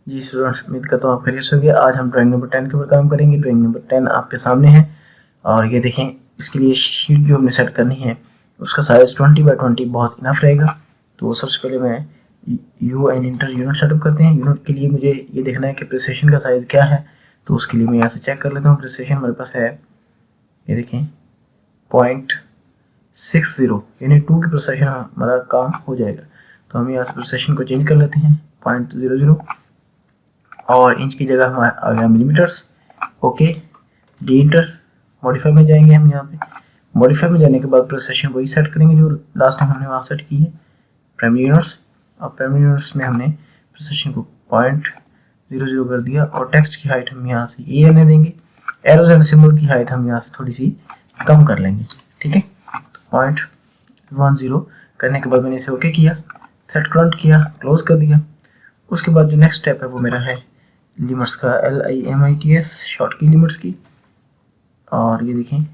जी students, उम्मीद करता हूँ आप खैरियत से होंगे। आज हम ड्राइंग नंबर 10 के ऊपर काम करेंगे। ड्राइंग नंबर 10 आपके सामने है और ये देखें, इसके लिए शीट जो हमने सेट करनी है उसका साइज 20x20 बहुत इनफ रहेगा। तो सबसे पहले मैं U N enter unit setup करते हैं। यूनिट के लिए मुझे ये देखना है कि प्रेसेशन का साइज़ क्या है, तो उसके लिए मैं यहाँ से चेक कर लेता हूँ। प्रेसेशन हमारे पास है, ये देखें 0.60, यानी 2 की प्रेसेशन हमारा काम हो जाएगा। तो हम यहाँ से प्रेसेशन को चेंज कर लेते हैं 0.00 और इंच की जगह हमारा आ गया millimetres. Okay, D inter, modify में जाएंगे हम। यहाँ पे मॉडिफाई में जाने के बाद प्रेसेशन वही सेट करेंगे जो लास्ट टाइम हमने वहाँ सेट की है, प्राइमरी यूनिट्स। और प्राइमरी यूनिट्स में हमने प्रेसेशन को 0.00 कर दिया और टेक्स्ट की हाइट हम यहाँ से ये रहने देंगे। एरोज एंड सिंबल की हाइट हम यहाँ से थोड़ी सी कम कर लेंगे, ठीक है। तो 0.10 करने के बाद मैंने इसे ओके किया, सेट करंट किया, क्लोज कर दिया। उसके बाद जो नेक्स्ट स्टेप है वो मेरा है लिमिट्स का, LIMITS शॉर्ट की लिमिट्स की। और ये देखें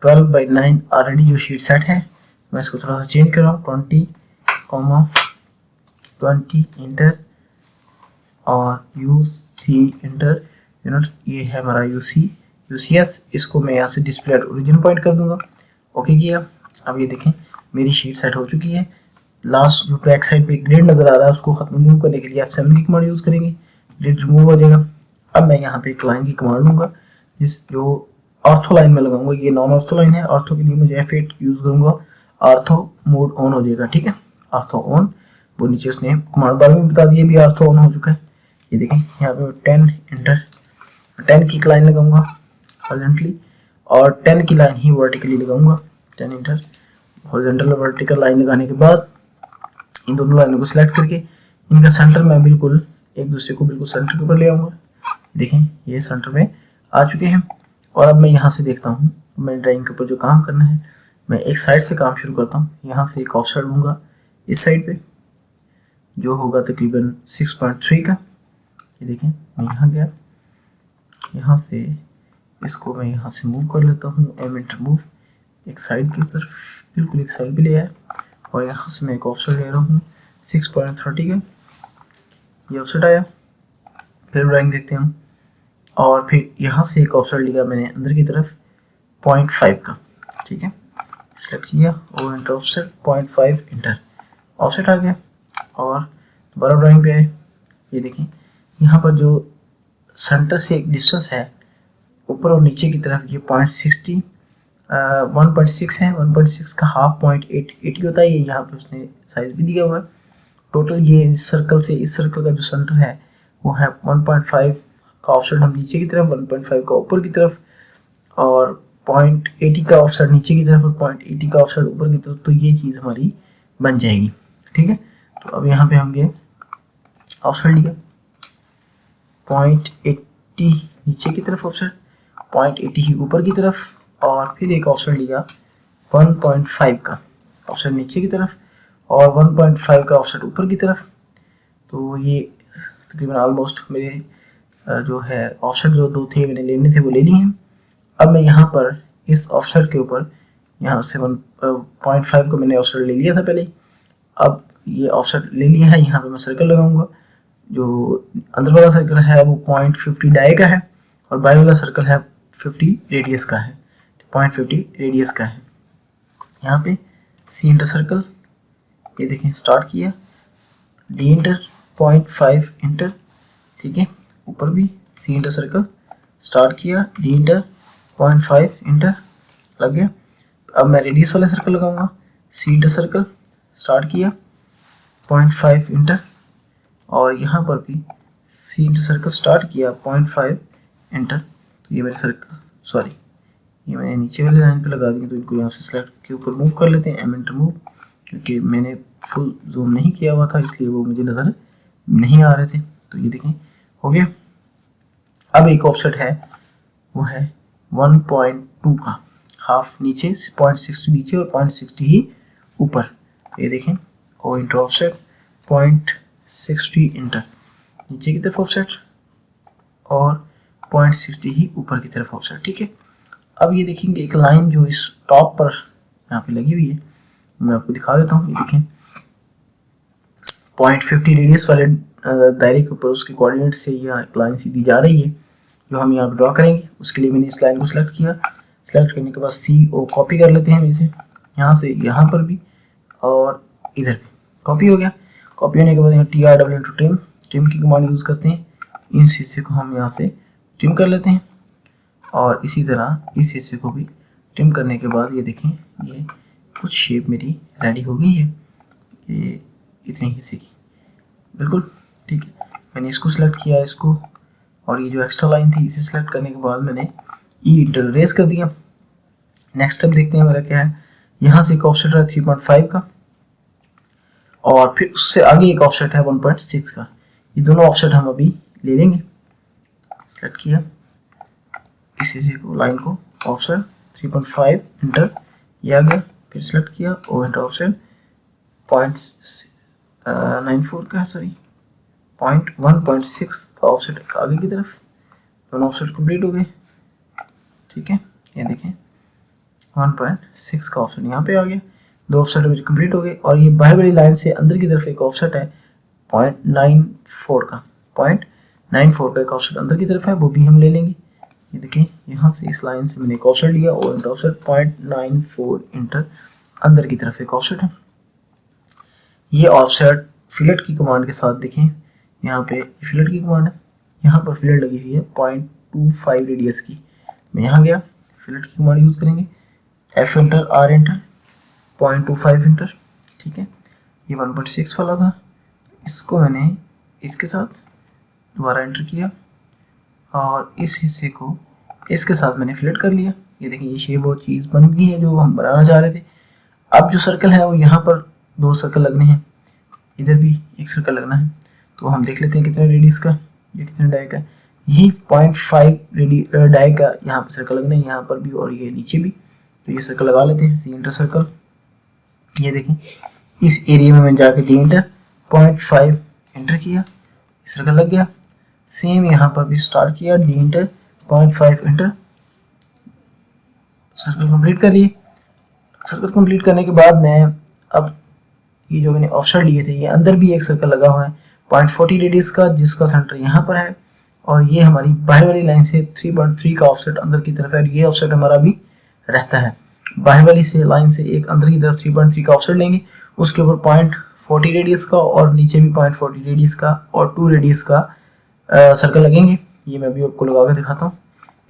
12/9 ऑलरेडी जो शीट सेट है, मैं इसको थोड़ा सा चेंज कर रहा हूँ। 20, इंटर और UC इंटर यूनिट, ये है हमारा UCS। इसको मैं यहाँ से डिस्प्ले एट ओरिजिन पॉइंट कर दूंगा। ओके किया। अब ये देखें मेरी शीट सेट हो चुकी है। लास्ट जो बैक साइड पे ग्रिड नजर आ रहा है उसको खत्म रिमूव करने के लिए F7 की कमांड यूज करेंगे, ग्रिड रिमूव हो जाएगा। अब मैं यहाँ पे एक लाइन की कमांड लूंगा जिस जो ऑर्थो लाइन में लगाऊंगा। ये नॉन ऑर्थो लाइन है, ऑर्थो के लिए मुझे F8 यूज करूंगा। ऑर्थो मोड ऑन हो जाएगा, ठीक है, ऑर्थो ऑन। वो नीचे उसने कमांड बार में बता दिया भी ऑर्थो ऑन हो चुका है। ये देखें यहाँ पे 10 इंटर, 10 की लाइन लगाऊंगा हॉरिजॉन्टली और 10 की लाइन ही वर्टिकली लगाऊंगा। 10 इंटर, हॉरिजॉन्टल और वर्टिकल लाइन लगाने के बाद इन दोनों लाइनों को सिलेक्ट करके इनका सेंटर मैं बिल्कुल एक दूसरे को बिल्कुल सेंटर के ऊपर ले आऊंगा। देखें ये सेंटर में आ चुके हैं। और अब मैं यहाँ से देखता हूँ मैं ड्राइंग के ऊपर जो काम करना है, मैं एक साइड से काम शुरू करता हूँ। यहाँ से एक ऑफसेट लूँगा इस साइड पे जो होगा तकरीबन 6.3 का। ये देखें मैं यहाँ गया, यहाँ से इसको मैं यहाँ से मूव कर लेता हूँ, एम इंटर मूव, एक साइड की तरफ, बिल्कुल एक साइड पे ले आया। और यहाँ से मैं एक ऑफसेट ले रहा हूँ 6.30 का, ये ऑफसेट आया। फिर ड्राइंग देखते हैं हम, और फिर यहाँ से एक ऑफसेट लिया मैंने अंदर की तरफ 0.5 का, ठीक है, सेलेक्ट किया और इंटर ऑफसेट 0.5 इंटर, ऑफसेट आ गया। और दोबारा ड्राइंग पे आए, ये देखें यहाँ पर जो सेंटर से एक डिस्टेंस है ऊपर और नीचे की तरफ, ये 0.60 1.6 है। 1.6 का हाफ 0.80 होता है। ये यहाँ पे उसने साइज भी दिया हुआ है। टोटल ये इस सर्कल से इस सर्कल का जो सेंटर है वो है 1.5 का ऑफसेट हम नीचे की तरफ, 1.5 का ऊपर की तरफ और 0.80 का ऑफसेट नीचे की तरफ और 0.80 का ऑफसेट ऊपर की तरफ। तो ये चीज़ हमारी बन जाएगी, ठीक है। तो अब यहाँ पे हम ये ऑफसेट लिया 0.80 नीचे की तरफ ऑफसेट, 0.80 ही ऊपर की तरफ, और फिर एक ऑफसेट लिया 1.5 का ऑफसेट नीचे की तरफ और 1.5 का ऑफसेट ऊपर की तरफ। तो ये तकरीबन ऑलमोस्ट मेरे जो है ऑफसेट जो दो थे मैंने लेने थे वो ले लिए हैं। अब मैं यहाँ पर इस ऑफसेट के ऊपर यहाँ से 1.5 को मैंने ऑफसेट ले लिया था पहले। अब ये ऑफसेट ले लिया है, यहाँ पे मैं सर्कल लगाऊंगा। जो अंदर वाला सर्कल है वो 0.50 डाई का है और बाहर वाला सर्कल है 50 रेडियस का है, 0.50 रेडियस का है। यहाँ पे सी इंटर सर्कल, ये देखें स्टार्ट किया, डी इंटर 0.5 इंटर, ठीक है, ऊपर भी सी इंटर सर्कल स्टार्ट किया, डी इंटर 0.5 इंटर लग गया। अब मैं रेडियस वाला सर्कल लगाऊंगा, सी इंटर सर्कल स्टार्ट किया 0.5 इंटर और यहाँ पर भी सी इंटर सर्कल स्टार्ट किया 0.5 इंटर। तो ये मेरे सर्कल, सॉरी ये मैंने नीचे वाली लाइन पे लगा दी, तो इनको यहाँ से सेलेक्ट के ऊपर मूव कर लेते हैं, एम इंटर मूव, क्योंकि मैंने फुल जूम नहीं किया हुआ था इसलिए वो मुझे नज़र नहीं आ रहे थे। तो ये देखें हो गया। अब एक ऑफसेट है वो है 1.2 का, हाफ नीचे 0.60 नीचे और 0.60 ही ऊपर। तो ये देखें ओ इंटर ऑफसेट 0.60 इंटर नीचे की तरफ ऑफसेट और 0.60 ही ऊपर की तरफ ऑफसेट, ठीक है। अब ये देखेंगे एक लाइन जो इस टॉप पर यहाँ पे लगी हुई है, मैं आपको दिखा देता हूँ। ये देखें 0.50 रेडियस वाले दायरे के ऊपर उसके कोऑर्डिनेट से यह एक लाइन सीधी जा रही है जो हम यहाँ पे ड्रॉ करेंगे। उसके लिए मैंने इस लाइन को सिलेक्ट किया। सिलेक्ट करने के बाद CO कॉपी कर लेते हैं हम इसे, यहाँ से यहाँ पर भी और इधर भी कॉपी हो गया। कॉपी होने के बाद यहाँ TR ट्रिम की कमांड यूज़ करते हैं। इन हिस्से को हम यहाँ से ट्रिम कर लेते हैं और इसी तरह इस हिस्से को भी ट्रिम करने के बाद ये देखें ये कुछ शेप मेरी रेडी हो गई है, ये इतने हिस्से की, बिल्कुल ठीक है। मैंने इसको सिलेक्ट किया, इसको, और ये जो एक्स्ट्रा लाइन थी इसे सिलेक्ट करने के बाद मैंने इंटर रेज कर दिया। नेक्स्ट स्टेप देखते हैं मेरा क्या है। यहाँ से एक ऑफसेट है 3.5 का और फिर उससे आगे एक ऑफसेट है 1.6 का। ये दोनों ऑफसेट हम अभी ले लेंगे। सेलेक्ट किया इस हिस्से को, लाइन को, ऑफसेट 3.5 इंटर, ये आ गया। फिर सेलेक्ट किया और इंटर ऑफसेट 0.94 का, सॉरी 1.6 का ऑफसेट आगे की तरफ। दोनों ऑफसेट कंप्लीट हो गए, ठीक है। ये देखें 1.6 का ऑफसेट यहाँ पे आ गया। दो ऑफसेट मेरे कंप्लीट हो गए और ये बाहर वाली लाइन से अंदर की तरफ एक ऑफसेट है 0.94 का, 0.94 का एक ऑफसेट अंदर की तरफ है, वो भी हम ले लेंगे। ये देखें यहाँ से इस लाइन से मैंने एक ऑफसेट लिया और इंटर ऑफसेट 0.94 इंटर, अंदर की तरफ एक ऑफसेट है। ये ऑफसेट फिलेट की कमांड के साथ देखें, यहाँ पे फिलेट की कमांड है, यहाँ पर फिलेट लगी हुई है 0.25 रेडियस की। मैं यहाँ गया, फिलेट की कमांड यूज करेंगे, F inter, R inter, 0.25 inter, ठीक है। ये 1.6 वाला था, इसको मैंने इसके साथ दोबारा एंटर किया और इस हिस्से को इसके साथ मैंने फिलेट कर लिया। ये देखिए ये शेप वो चीज़ बन गई है जो हम बनाना चाह रहे थे। अब जो सर्कल है वो यहाँ पर 2 सर्कल लगने हैं, इधर भी एक सर्कल लगना है, तो हम देख लेते हैं कितने रेडियस का, ये कितने डाई का। यही 0.5 डाई का यहाँ पर सर्कल लगना है, यहाँ पर भी और ये नीचे भी। तो ये सर्कल लगा लेते हैं, सी इंटर सर्कल। ये देखें इस एरिया में मैंने जाकर डी इंटर 0.5 एंटर किया, सर्कल लग गया। सेम यहाँ पर भी स्टार्ट किया, D inter 0.5 enter, circle complete कर लिए। सर्कल कंप्लीट करने के बाद मैं अब ये जो मैंने ऑफसेट लिए थे, ये अंदर भी एक सर्कल लगा हुआ है 0.40 रेडियस का, जिसका सेंटर यहाँ पर है और ये हमारी बाहर वाली लाइन से 3.3 का ऑफसेट अंदर की तरफ है। ये ऑफसेट हमारा भी रहता है, बाहर वाली से लाइन से एक अंदर की तरफ 3.3 का ऑफसेट लेंगे, उसके ऊपर 0.40 रेडियस का और नीचे भी 0.40 रेडियस का और 2 रेडियस का सर्कल लगेंगे। ये मैं भी आपको लगा कर दिखाता हूँ।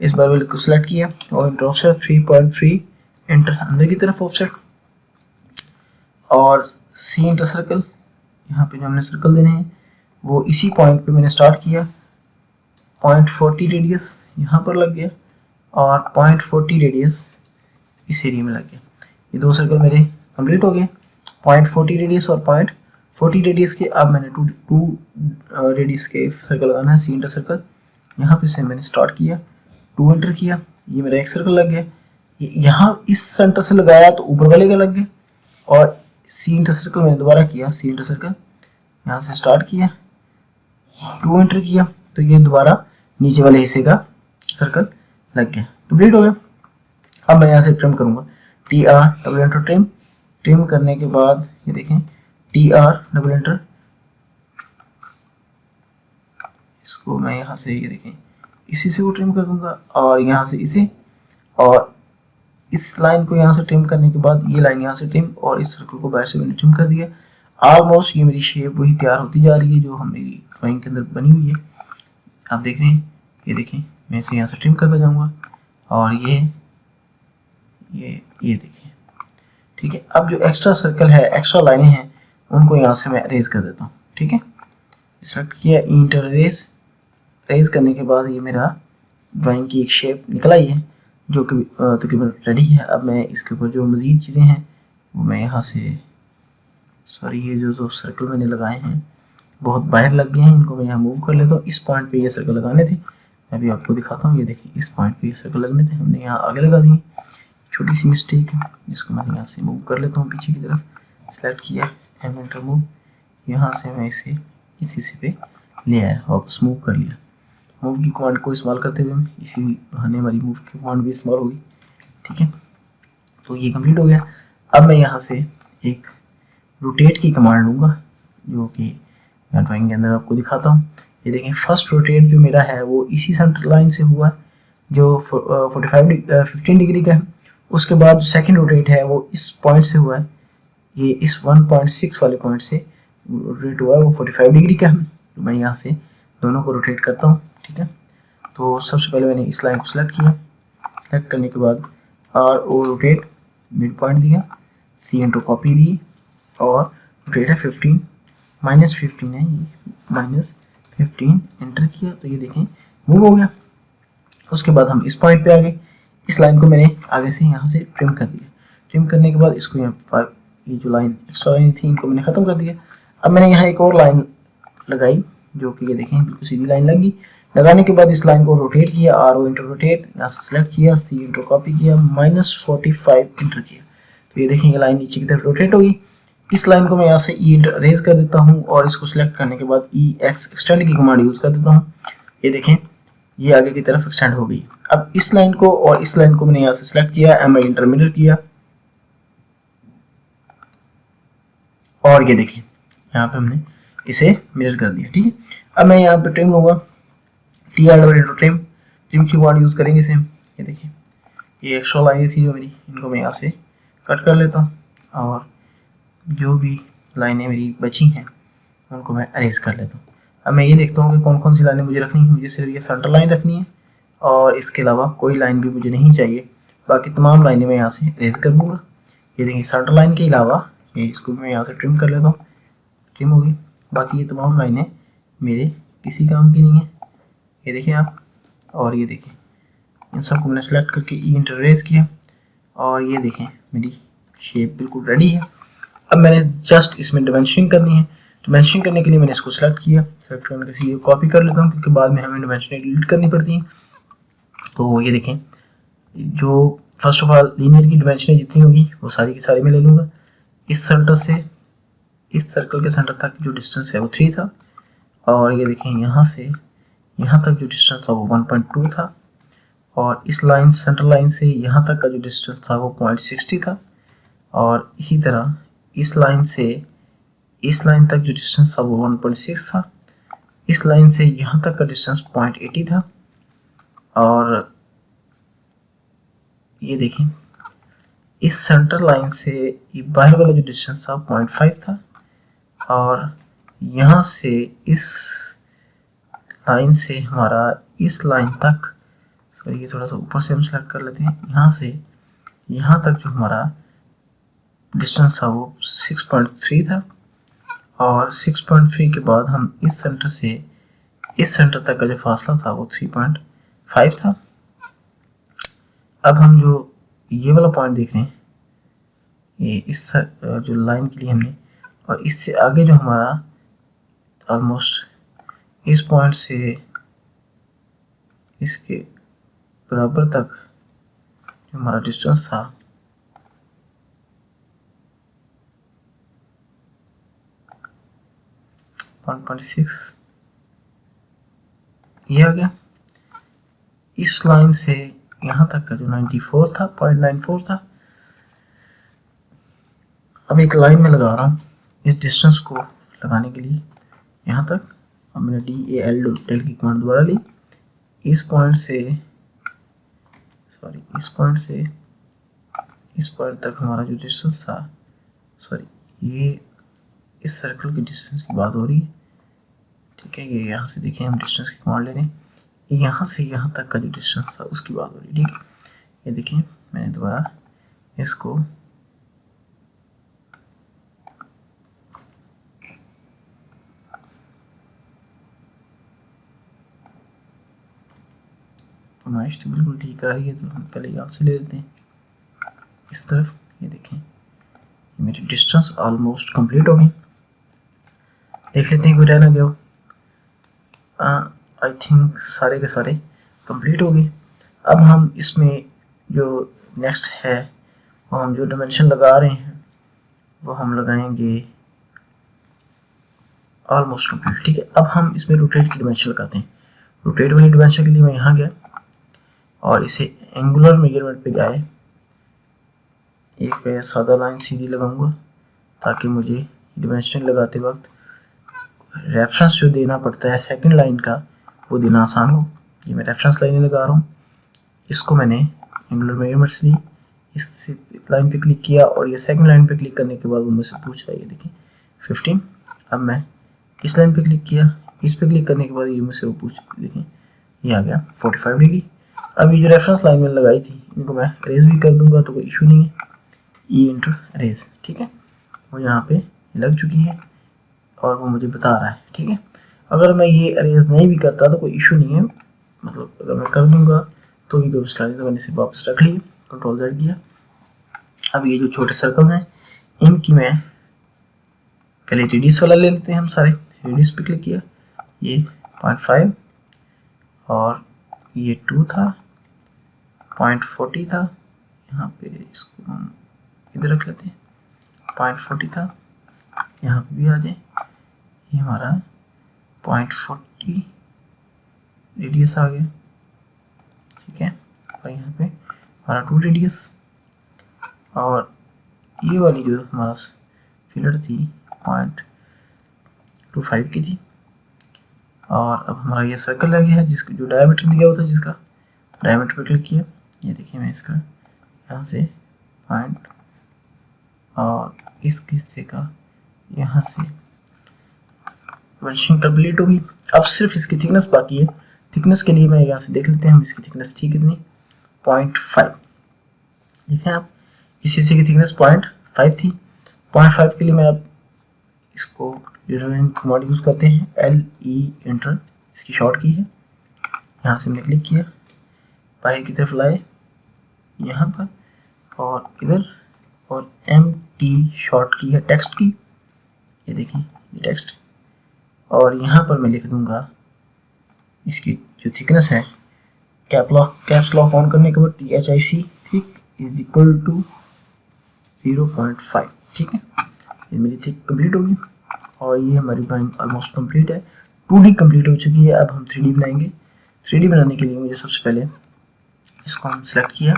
इस बार वाले को सिलेक्ट किया और इंटर ऑफसेट 3.3 इंटर, अंदर की तरफ ऑफसेट और सी इंटर सर्कल। यहाँ पे जो हमने सर्कल देने हैं वो इसी पॉइंट पे मैंने स्टार्ट किया, 0.40 रेडियस यहाँ पर लग गया और 0.40 रेडियस इस एरिया में लग गया। ये 2 सर्कल मेरे कंप्लीट हो गए, 0.40 रेडियस और 0.40 रेडियस के। अब मैंने 2 रेडियस के सर्कल लगाना है, सी इंटर सर्कल। यहाँ पे से मैंने स्टार्ट किया, 2 एंटर किया, ये मेरा एक सर्कल लग गया। यहाँ इस सेंटर से लगाया तो ऊपर वाले का लग गया और सी इंटर सर्कल मैंने दोबारा किया, सी इंटर सर्कल, यहाँ से स्टार्ट किया, 2 एंटर किया, तो ये दोबारा नीचे वाले हिस्से का सर्कल लग गया, कंप्लीट हो गया। अब मैं यहाँ से ट्रिम करूँगा, TR double enter trim. Trim करने के बाद ये देखें TR डबल एंटर, इसको मैं यहाँ से ये देखें इसी से वो ट्रिम कर दूंगा और यहाँ से इसे, और इस लाइन को यहाँ से ट्रिम करने के बाद ये लाइन यहाँ से ट्रिम और इस सर्कल को बाहर से मैंने ट्रिम कर दिया। ऑलमोस्ट ये मेरी शेप वही तैयार होती जा रही है जो हमारी ड्राइंग के अंदर बनी हुई है। आप देख रहे हैं, ये देखें मैं इसे यहाँ से ट्रिम करता जाऊँगा और ये देखिए, ठीक है। अब जो एक्स्ट्रा सर्कल है, एक्स्ट्रा लाइनें हैं, उनको यहाँ से मैं अरेज कर देता हूँ, ठीक है। सेलेक्ट किया, इंटर अरेज करने के बाद ये मेरा ड्राइंग की एक शेप निकल आई है जो कि तकरीबन रेडी है। अब मैं इसके ऊपर जो मज़ीद चीज़ें हैं वो मैं यहाँ से, सॉरी ये जो सर्कल मैंने लगाए हैं बहुत बाहर लग गए हैं, इनको मैं यहाँ मूव कर लेता हूँ। इस पॉइंट पे ये सर्कल लगाने थे, मैं भी आपको दिखाता हूँ। ये देखिए इस पॉइंट पे ये सर्कल लगने थे, हमने यहाँ आगे लगा दिए, छोटी सी मिस्टेक है, जिसको मैं यहाँ से मूव कर लेता हूँ पीछे की तरफ। सेलेक्ट किया, एम एंटर मूव, यहाँ से मैं इसे इस हिस्से पे ले आया, वापस मूव कर लिया। मूव की कमांड को इस्तेमाल करते हुए मैं इसी बहाने हमारी मूव की कमांड भी इस्तेमाल होगी, ठीक है। तो ये कंप्लीट हो गया। अब मैं यहाँ से एक रोटेट की कमांड लूँगा जो कि मैं ड्राइंग के अंदर आपको दिखाता हूँ। ये देखें फर्स्ट रोटेट जो मेरा है वो इसी सेंटर लाइन से हुआ है जो 15 डिग्री का है। उसके बाद सेकंड रोटेट है वो इस पॉइंट से हुआ है, ये इस 1.6 वाले पॉइंट से रोटेट हुआ है, वो 45 डिग्री का है। तो मैं यहाँ से दोनों को रोटेट करता हूँ, ठीक है। तो सबसे पहले मैंने इस लाइन को सिलेक्ट किया, सिलेक्ट करने के बाद R O rotate mid point दिया, सी इंटू कॉपी दी और रोटेट है 15 -15 है, ये -15 एंटर किया तो ये देखें मूव हो गया। उसके बाद हम इस पॉइंट पे आ गए, इस लाइन को मैंने आगे से यहाँ से ट्रिम कर दिया। ट्रिम करने के बाद इसको यहाँ ये जो लाइन एक्स्ट्रा लाइन थी इनको मैंने ख़त्म कर दिया। अब मैंने यहाँ एक और लाइन लगाई जो कि ये देखें बिल्कुल सीधी लाइन लगी। लगाने के बाद इस लाइन को रोटेट किया, आर ओ इंटू रोटेट, यहाँ से सिलेक्ट किया, सी इंटू कॉपी किया, -45 इंटर किया तो ये देखें ये लाइन नीचे की तरफ रोटेट होगी। इस लाइन को मैं यहाँ से ई इंटर रेज कर देता हूँ और इसको सिलेक्ट करने के बाद ई एक्स एक्सटेंड की कमांड यूज कर देता हूँ। ये देखें ये आगे की तरफ एक्सटेंड हो गई। अब इस लाइन को और इस लाइन को मैंने यहाँ से सिलेक्ट किया, एम आई इंटर मिरर किया और ये देखें यहाँ पे हमने इसे मिरर कर दिया, ठीक है। अब मैं यहाँ पे ट्रिम लूंगा, T R double trim, trim की वर्ड यूज करेंगे सेम। ये देखिए ये एक्स्ट्रा लाइनें थी जो मेरी, इनको मैं यहाँ से कट कर लेता हूँ और जो भी लाइनें मेरी बची हैं उनको मैं अरेज कर लेता हूँ। अब मैं ये देखता हूँ कि कौन कौन सी लाइनें मुझे रखनी है। मुझे सिर्फ ये सेंटर लाइन रखनी है और इसके अलावा कोई लाइन भी मुझे नहीं चाहिए, बाकी तमाम लाइनें मैं यहाँ से अरेज कर दूँगा। ये देखिए सेंटर लाइन के अलावा ये इसको मैं यहाँ से ट्रिम कर लेता हूँ, ट्रिम होगी। बाकी ये तमाम लाइनें मेरे किसी काम की नहीं है, ये देखिए आप। और ये देखें इन सबको मैंने सेलेक्ट करके ई इंटर रेज किया और ये देखें मेरी शेप बिल्कुल रेडी है। अब मैंने जस्ट इसमें डिमेंशनिंग करनी है। डिमेंशनिंग करने के लिए मैंने इसको सेलेक्ट किया, सेलेक्ट करने के लिए कॉपी कर लेता हूँ क्योंकि बाद में हमें डिमेंशनिंग डिलीट करनी पड़ती है। तो ये देखें जो फर्स्ट ऑफ ऑल लीनियर की डिमेंशनिंग जितनी होगी वो सारी की सारी मैं ले लूँगा। इस सेंटर से इस सर्कल के सेंटर तक जो डिस्टेंस है वो 3 था और ये देखें यहाँ से यहाँ तक जो डिस्टेंस था वो 1.2 था और इस लाइन सेंटर लाइन से यहाँ तक का जो डिस्टेंस था वो 0.60 था और इसी तरह इस लाइन से इस लाइन तक जो डिस्टेंस था वो 1.6 था। इस लाइन से यहाँ तक का डिस्टेंस 0.80 था और ये देखें इस सेंटर लाइन से ये बाहर वाला जो डिस्टेंस था 0.5 था और यहाँ से इस लाइन से हमारा इस लाइन तक, सॉरी ये थोड़ा सा ऊपर से हम सेलेक्ट कर लेते हैं, यहाँ से यहाँ तक जो हमारा डिस्टेंस था वो 6.3 था और 6.3 के बाद हम इस सेंटर से इस सेंटर तक का जो फासला था वो 3.5 था। अब हम जो ये वाला पॉइंट देख रहे हैं ये इस जो लाइन के लिए हमने, और इससे आगे जो हमारा ऑलमोस्ट इस पॉइंट से इसके बराबर तक जो हमारा डिस्टेंस था ये आ गया। इस लाइन से यहाँ तक का जो 94 था 0.94 था। अब एक लाइन में लगा रहा हूँ इस डिस्टेंस को लगाने के लिए यहाँ तक। अब मैंने DAL डेल की कमांड दोबारा ली, इस पॉइंट से सॉरी इस पॉइंट तक हमारा जो डिस्टेंस था, सॉरी ये इस सर्कल के डिस्टेंस की बात हो रही है, ठीक है। ये यहाँ से देखिए हम डिस्टेंस की कमांड ले रहे हैं, यहाँ से यहाँ तक का जो डिस्टेंस था उसकी बात हो रही है, ठीक है। ये देखिए मैंने दोबारा इसको फरमाइश तो बिल्कुल ठीक आ रही है, तो हम पहले यहाँ से ले लेते हैं इस तरफ। ये देखें मेरी डिस्टेंस ऑलमोस्ट कंप्लीट हो गई। देख लेते हैं कोई रह ना गया हो। आई थिंक सारे के सारे कंप्लीट हो गए। अब हम इसमें जो नेक्स्ट है वो हम जो डायमेंशन लगा रहे हैं वो हम लगाएंगे ऑलमोस्ट कंप्लीट, ठीक है। अब हम इसमें रोटेट की डायमेंशन लगाते हैं। रोटेट वाली डायमेंशन के लिए मैं यहाँ गया और इसे एंगुलर मेजरमेंट पे गए, एक पे सादा लाइन सीधी लगाऊंगा ताकि मुझे डायमेंशन लगाते वक्त रेफरेंस जो देना पड़ता है सेकंड लाइन का वो देना आसान हो। ये मैं रेफरेंस लाइन लगा रहा हूँ, इसको मैंने एंगुलर मेजरमेंट्स ली, इस लाइन पे क्लिक किया और ये सेकंड लाइन पे क्लिक करने के बाद वो मुझसे पूछ रहा है, ये देखिए 15। अब मैं इस लाइन पे क्लिक किया, इस पे क्लिक करने के बाद ये मुझसे वो पूछ, देखिए ये आ गया 45 डिग्री। अब ये जो रेफरेंस लाइन मैंने लगाई थी इनको मैं अरेज भी कर दूंगा तो कोई इशू नहीं है, ई इंटर अरेज, ठीक है। वो यहाँ पे लग चुकी है और वो मुझे बता रहा है, ठीक है। अगर मैं ये अरेज नहीं भी करता तो कोई इशू नहीं है, मतलब अगर मैं कर दूंगा तो भी कोई मसला नहीं, तो मैंने सिर्फ वापस रख ली, कंट्रोल Z किया। अब ये जो छोटे सर्कल हैं इनकी मैं पहले रेडियस वाला ले लेते हैं हम सारे, रेडियस पे क्लिक किया, ये 0.5 और ये 2 था, 0.40 था, यहाँ पे इसको हम इधर रख लेते हैं, 0.40 था, यहाँ पे भी आ जाए, ये हमारा 0.40 रेडियस आ गया, ठीक है। और यहाँ पे हमारा 2 रेडियस, और ये वाली जो हमारा फिलर थी 0.25 की थी। और अब हमारा ये सर्कल लग गया है जिसका जो डायमीटर दिया हुआ था, जिसका डायमीटर पे क्लिक किया, ये देखिए मैं इसका यहाँ से पॉइंट और इस हिस्से का यहाँ से वंशिंग कंप्लीट होगी। अब सिर्फ इसकी थिकनेस बाकी है, थिकनेस के लिए मैं यहाँ से देख लेते हैं हम इसकी थिकनेस थी कितनी, 0.5, देखें आप इस हिस्से की थिकनेस 0.5 थी। 0.5 के लिए मैं अब इसको कमांड यूज़ करते हैं, LE एंटर, इसकी शॉर्ट की है, यहाँ से मैंने क्लिक किया, बाहर की तरफ लाए यहाँ पर और इधर, और MT शॉर्ट की है टेक्स्ट की, ये देखिए ये टेक्स्ट, और यहाँ पर मैं लिख दूंगा इसकी जो थिकनेस है, कैप्स लॉक ऑन करने के बाद THIC thick is equal to 0.5, ठीक है। ये मेरी थिक कंप्लीट होगी और ये हमारी ड्राइंग ऑलमोस्ट कंप्लीट है, 2D कंप्लीट हो चुकी है। अब हम 3D बनाएंगे। 3D बनाने के लिए मुझे सबसे पहले इसको हम सेलेक्ट किया,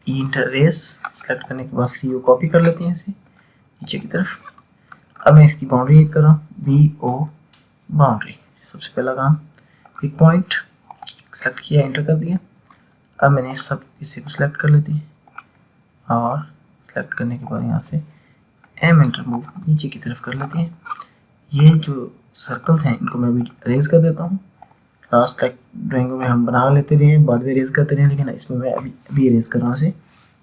ई इंटर रेस, सेलेक्ट करने के बाद CO कॉपी कर लेते हैं इसे नीचे की तरफ। अब मैं इसकी बाउंड्री कर रहा हूँ, BO बाउंड्री, सबसे पहला काम पिक पॉइंट सेलेक्ट किया, एंटर कर दिया। अब मैंने सब इसी को सिलेक्ट कर लेती है और सेलेक्ट करने के बाद यहाँ से M एंटर मूव नीचे की तरफ कर लेते हैं। ये जो सर्कल्स हैं इनको मैं भी अरेज कर देता हूँ, लास्ट तक ड्राइंग में हम बना लेते रहे, बाद में अरेज करते रहे, लेकिन इसमें मैं अभी अरेज कर रहा हूँ इसे।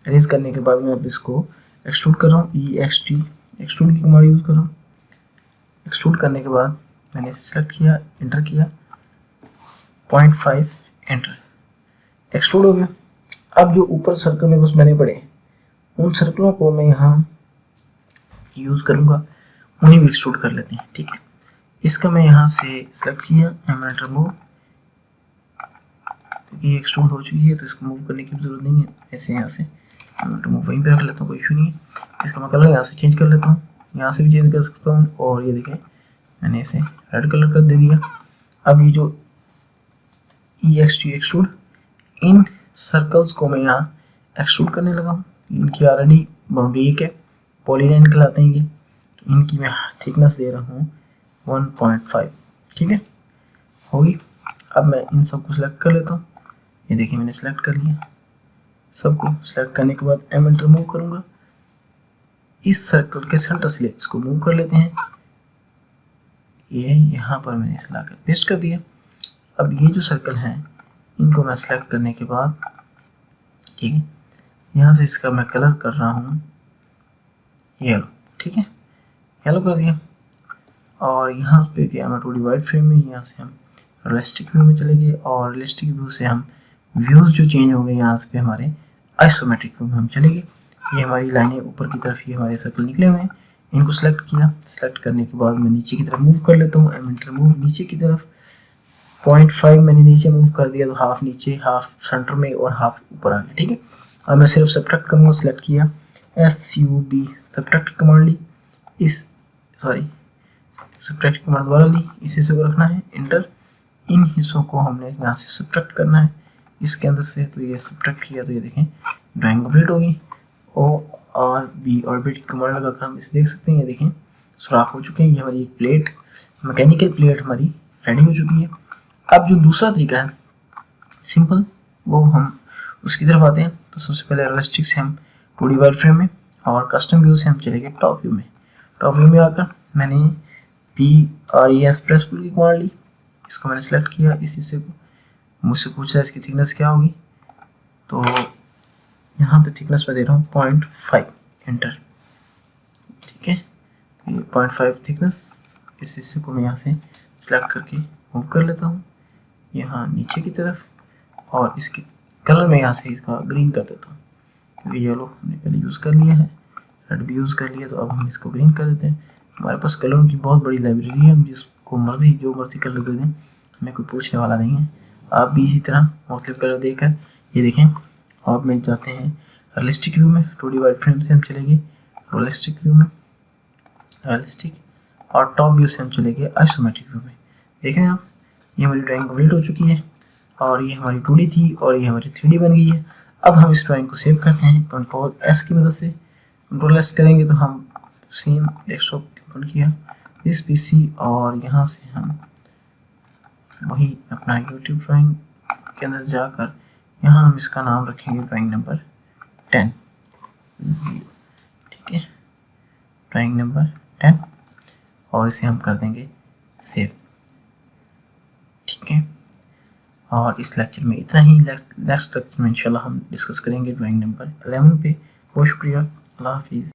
अरेज करने के बाद मैं अब इसको एक्सट्रूड कर रहा हूँ, EXT एक्सट्रूड की कमांड यूज़ कर रहा हूँ। एक्सट्रूड करने के बाद मैंने इसे सेलेक्ट किया, एंटर किया, 0.5 एंटर, एक्सट्रूड हो गया। अब जो ऊपर सर्कल में बस बने पड़े उन सर्कलों को मैं यहाँ यूज़ करूँगा, उन्हें भी एक्सट्रूड कर लेते हैं, ठीक है। इसका मैं यहाँ से सेलेक्ट किया, M एंटर मूव, क्योंकि ये एक्सट्रूड हो चुकी है तो इसको मूव करने की जरूरत नहीं है, ऐसे यहाँ से M एंटर मूव वहीं पे रख लेता हूँ, कोई इशू नहीं है। इसका मैं कलर यहाँ से चेंज कर लेता हूँ, यहाँ से भी चेंज कर सकता हूँ, और ये देखें मैंने इसे रेड कलर कर दे दिया। अब ये जो EXT एक्सट्रूड, इन सर्कल्स को मैं यहाँ एक्सट्रूड करने लगा हूँ। इनकी ऑलरेडी बाउंड्री 1 है, पॉलीलाइन कहलाते हैं ये, तो इनकी मैं थिकनेस दे रहा हूँ 1.5, ठीक है, होगी। अब मैं इन सबको सिलेक्ट कर लेता हूँ, ये देखिए मैंने सिलेक्ट कर लिया सबको। सिलेक्ट करने के बाद M एंटर मूव करूँगा, इस सर्कल के सेंटर से इसको मूव कर लेते हैं, ये यहाँ पर मैंने इसे लाकर पेस्ट कर दिया। अब ये जो सर्कल हैं इनको मैं सेलेक्ट करने के बाद, ठीक है, यहाँ से इसका मैं कलर कर रहा हूँ येलो, ठीक है, येलो कर दिया। और यहाँ पे गया मैं 2D वाइड फ्रेम में, यहाँ से हम रियलिस्टिक व्यू में चले गए, और रियलिस्टिक व्यू से हम व्यूज़ जो चेंज हो गए यहाँ पे हमारे आइसोमेट्रिक व्यू में हम चले गए। ये हमारी लाइनें ऊपर की तरफ, ये हमारे सर्कल निकले हुए हैं, इनको सेलेक्ट किया। सेलेक्ट करने के बाद मैं नीचे की तरफ मूव कर लेता हूँ, M एंटर मूव, नीचे की तरफ 0.5 मैंने नीचे मूव कर दिया, तो हाफ नीचे, हाफ सेंटर में और हाफ ऊपर आ गया, ठीक है। अब मैं सिर्फ सब्ट्रैक्ट करूँगा, सेलेक्ट किया, SUB सब्ट्रैक्ट कमांड ली, इस सब्ट्रैक्ट कमांड द्वारा ली, इस हिस्से को रखना है एंटर, इन हिस्सों को हमने यहाँ से सब्ट्रैक्ट करना है इसके अंदर से, तो ये सब्ट्रैक्ट किया, तो ये देखें ड्राइंग कंप्लीट होगी। ORB ऑर्बिट की कमांड लगाकर हम इसे देख सकते हैं, ये देखें सुराख हो चुके हैं। ये हमारी एक प्लेट मैकेनिकल प्लेट हमारी रेडी हो चुकी है। अब जो दूसरा तरीका है सिंपल, वो हम उसकी तरफ आते हैं। तो सबसे पहले रियलिस्टिक से हम 2D वाइड फ्रेम में और कस्टम व्यू से हम चलेंगे टॉप व्यू में। टॉप व्यू में आकर मैंने PRES प्रेस पुल की कमांड ली, इसको मैंने सेलेक्ट किया। इस हिस्से को मुझसे पूछ रहा है इसकी थिकनेस क्या होगी, तो यहाँ पे थिकनेस मैं दे रहा हूँ 0.5, एंटर। ठीक है, तो ये 0.5 थिकनेस, इस हिस्से को मैं यहाँ से सिलेक्ट करके मूव कर लेता हूँ यहाँ नीचे की तरफ, और इसकी कलर मैं यहाँ से इसका ग्रीन कर देता हूँ, क्योंकि येलो हमने पहले यूज़ कर लिया है, रेड भी यूज़ कर लिया, तो अब हम इसको ग्रीन कर देते हैं। हमारे पास कलरों की बहुत बड़ी लाइब्रेरी है, हम जिसको मर्जी जो मर्जी कलर दे दें, हमें कोई पूछने वाला नहीं है। आप भी इसी तरह मुख्तलिफ कलर देकर ये देखें। अब में जाते हैं रियलिस्टिक व्यू में, 2D वाइड फ्रेम से हम चलेंगे रियलिस्टिक व्यू में, रियलिस्टिक, और टॉप व्यू से हम चलेंगे आइसोमेट्रिक व्यू में। देखें आप, ये हमारी ड्राइंग कंप्लीट हो चुकी है, और ये हमारी 2D थी और ये हमारी 3D बन गई है। अब हम इस ड्राइंग को सेव करते हैं कंट्रोल S की मदद से। कंट्रोल S करेंगे तो हम सेम डेस्कटॉप ओपन किया दिस PC, और यहाँ से हम वही अपना यूट्यूब ड्राइंग के अंदर जाकर यहाँ हम इसका नाम रखेंगे ड्राइंग नंबर 10। ठीक है, ड्राइंग नंबर 10, और इसे हम कर देंगे सेव। ठीक है, और इस लेक्चर में इतना ही। नेक्स्ट लेक्चर में इंशाल्लाह हम डिस्कस करेंगे ड्राइंग नंबर 11 पे। बहुत शुक्रिया, अल्लाह हाफिज़।